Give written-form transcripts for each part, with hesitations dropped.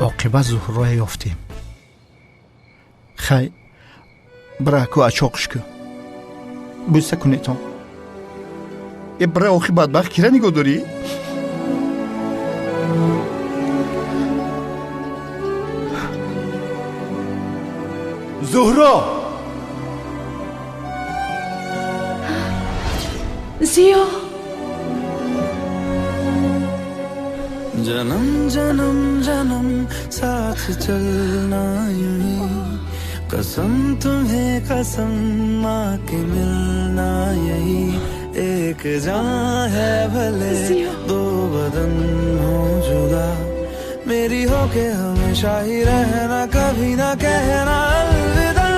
عاقبت زهره یافتیم. خی برا کو اچاقش که بوسه کنیتان ای برا آخی بدبخت کیره نگاه داری؟ زهره زیا जन्म जन्म जन्म साथ चलना यूं कसम तुम्हें कसम माँ के मिलना यही एक जान है भले दो बदन हो जुदा मेरी हो के हमेशा ही रहना कभी ना कहना अलविदा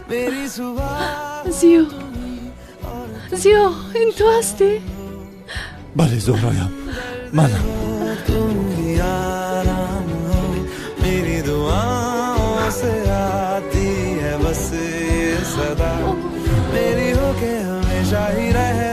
मेरी सुबह زیا زیا این تو هستی؟ بله زهرایم منم. तुम ही आराम हो मेरी दुआओं से आती है बस ये सदा मेरी हो के हमेशा ही रहे